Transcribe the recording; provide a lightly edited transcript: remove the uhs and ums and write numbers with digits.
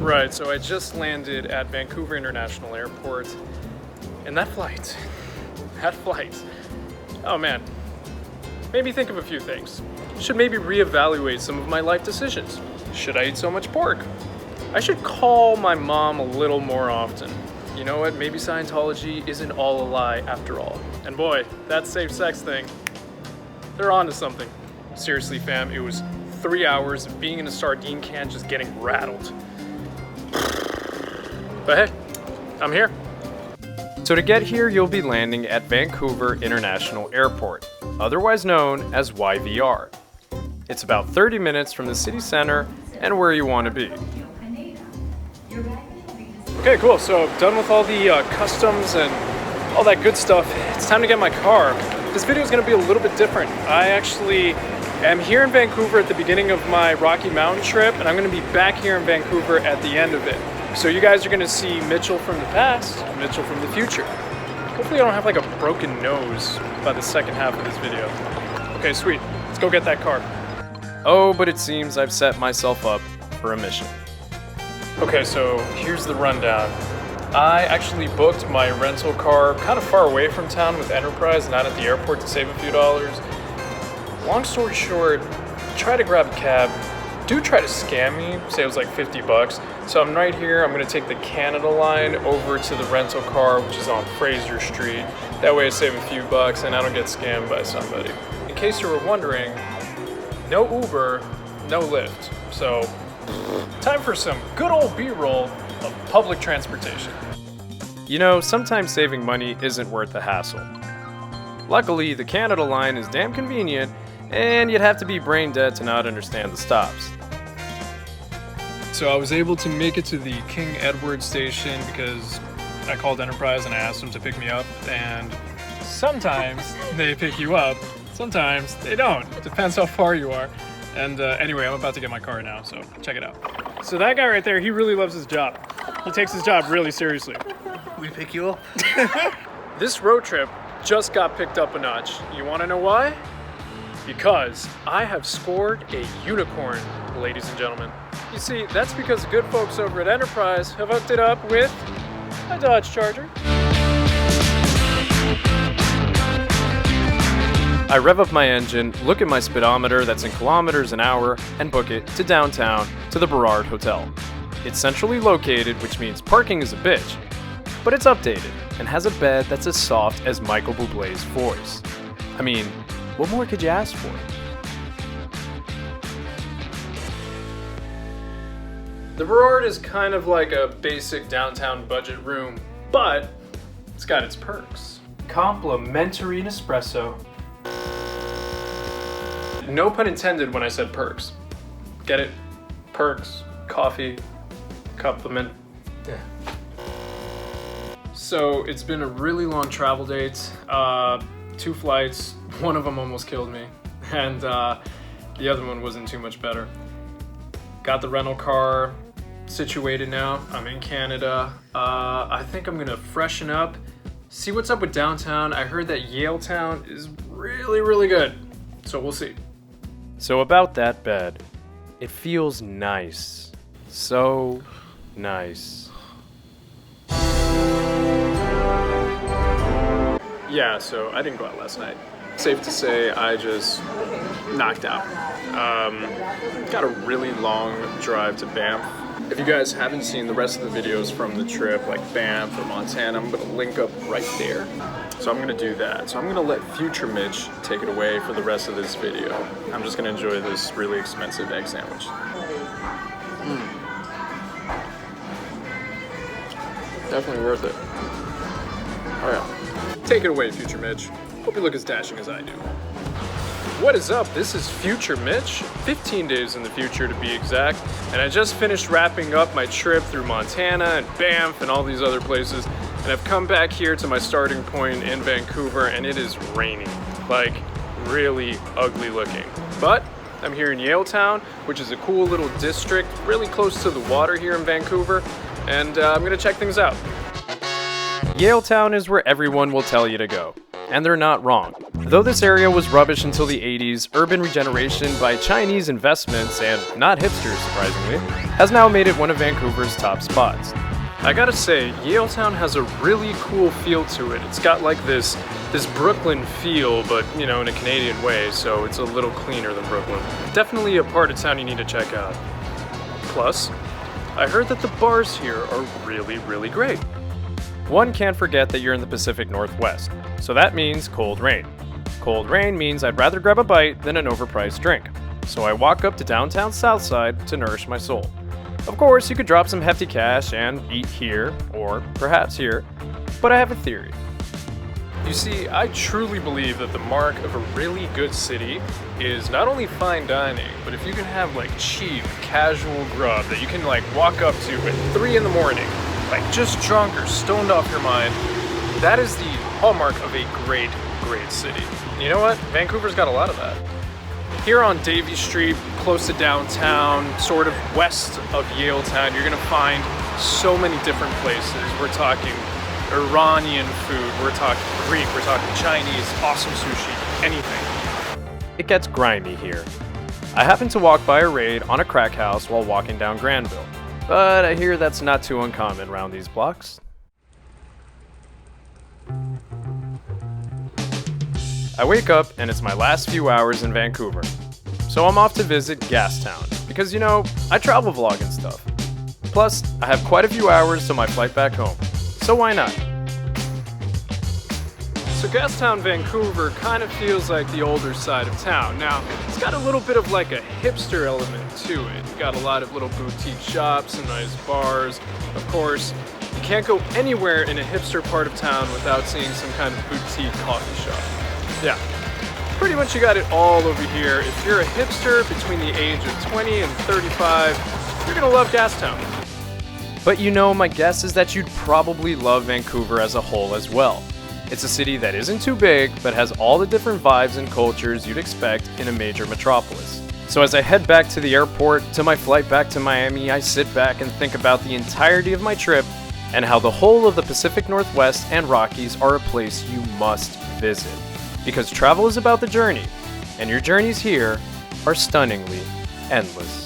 Right, so I just landed at Vancouver International Airport, and that flight, oh man, made me think of a few things. Should maybe reevaluate some of my life decisions. Should I eat so much pork? I should call my mom a little more often. You know what, maybe Scientology isn't all a lie after all. And boy, that safe sex thing, they're onto something. Seriously fam, it was 3 hours of being in a sardine can just getting rattled. But hey, I'm here. So to get here, you'll be landing at Vancouver International Airport, otherwise known as YVR. It's about 30 minutes from the city center and where you want to be. Okay, cool. So done with all the customs and all that good stuff. It's time to get my car. This video is going to be a little bit different. I actually am here in Vancouver at the beginning of my Rocky Mountain trip, and I'm going to be back here in Vancouver at the end of it. So you guys are going to see Mitchell from the past, Mitchell from the future. Hopefully I don't have like a broken nose by the second half of this video. Okay, sweet. Let's go get that car. Oh, but it seems I've set myself up for a mission. Okay, so here's the rundown. I actually booked my rental car kind of far away from town with Enterprise, not at the airport, to save a few dollars. Long story short, try to grab a cab. Do try to scam me, say it was like 50 bucks. So I'm right here, I'm gonna take the Canada line over to the rental car, which is on Fraser Street. That way I save a few bucks and I don't get scammed by somebody. In case you were wondering, no Uber, no Lyft. So, time for some good old B-roll of public transportation. You know, sometimes saving money isn't worth the hassle. Luckily, the Canada line is damn convenient, and you'd have to be brain dead to not understand the stops. So I was able to make it to the King Edward station because I called Enterprise and I asked them to pick me up, and sometimes they pick you up, sometimes they don't. It depends how far you are. And anyway, I'm about to get my car now, so check it out. So that guy right there, he really loves his job. He takes his job really seriously. We pick you up? This road trip just got picked up a notch. You wanna know why? Because I have scored a unicorn, ladies and gentlemen. You see, that's because the good folks over at Enterprise have hooked it up with a Dodge Charger. I rev up my engine, look at my speedometer that's in kilometers an hour, and book it to downtown to the Burrard Hotel. It's centrally located, which means parking is a bitch, but it's updated and has a bed that's as soft as Michael Bublé's voice. I mean, what more could you ask for? The Burrard is kind of like a basic downtown budget room, but it's got its perks. Complimentary Nespresso. No pun intended when I said perks. Get it? Perks, coffee, compliment. Yeah. So it's been a really long travel date. 2 flights, one of them almost killed me, and the other one wasn't too much better. Got the rental car situated now. I'm in Canada. I think I'm gonna freshen up, see what's up with downtown. I heard that Yaletown is really, really good, so we'll see. So about that bed, it feels nice. So nice. Yeah, so I didn't go out last night. Safe to say I just knocked out. Got a really long drive to Banff. If you guys haven't seen the rest of the videos from the trip, like Banff or Montana, I'm gonna link up right there. So I'm gonna do that. So I'm gonna let future Mitch take it away for the rest of this video. I'm just gonna enjoy this really expensive egg sandwich. Definitely worth it. Oh yeah. Take it away, future Mitch. Hope you look as dashing as I do. What is up? This is future Mitch, 15 days in the future to be exact, and I just finished wrapping up my trip through Montana and Banff and all these other places, and I've come back here to my starting point in Vancouver, and it is raining, like really ugly looking. But I'm here in Yaletown, which is a cool little district, really close to the water here in Vancouver, and I'm gonna check things out. Yaletown is where everyone will tell you to go. and they're not wrong. Though this area was rubbish until the 80s, urban regeneration by Chinese investments, and not hipsters surprisingly, has now made it one of Vancouver's top spots. I gotta say, Yaletown has a really cool feel to it. It's got like this Brooklyn feel, but you know, in a Canadian way, so it's a little cleaner than Brooklyn. Definitely a part of town you need to check out. Plus, I heard that the bars here are really, really great. One can't forget that you're in the Pacific Northwest, so that means cold rain. Cold rain means I'd rather grab a bite than an overpriced drink. So I walk up to downtown Southside to nourish my soul. Of course, you could drop some hefty cash and eat here, or perhaps here, but I have a theory. You see, I truly believe that the mark of a really good city is not only fine dining, but if you can have like cheap, casual grub that you can like walk up to at 3 in the morning, like just drunk or stoned off your mind, that is the hallmark of a great, great city. You know what? Vancouver's got a lot of that. Here on Davie Street, close to downtown, sort of west of Yaletown, you're gonna find so many different places. We're talking Iranian food, we're talking Greek, we're talking Chinese, awesome sushi, anything. It gets grimy here. I happened to walk by a raid on a crack house while walking down Granville, but I hear that's not too uncommon around these blocks. I wake up and it's my last few hours in Vancouver. So I'm off to visit Gastown, because you know, I travel vlog and stuff. Plus, I have quite a few hours till my flight back home, so why not? So Gastown, Vancouver kind of feels like the older side of town. Now, it's got a little bit of like a hipster element to it. It's got a lot of little boutique shops and nice bars. Of course, you can't go anywhere in a hipster part of town without seeing some kind of boutique coffee shop. Yeah, pretty much you got it all over here. If you're a hipster between the age of 20 and 35, you're gonna love Gastown. But you know, my guess is that you'd probably love Vancouver as a whole as well. It's a city that isn't too big, but has all the different vibes and cultures you'd expect in a major metropolis. So as I head back to the airport, to my flight back to Miami, I sit back and think about the entirety of my trip and how the whole of the Pacific Northwest and Rockies are a place you must visit. Because travel is about the journey, and your journeys here are stunningly endless.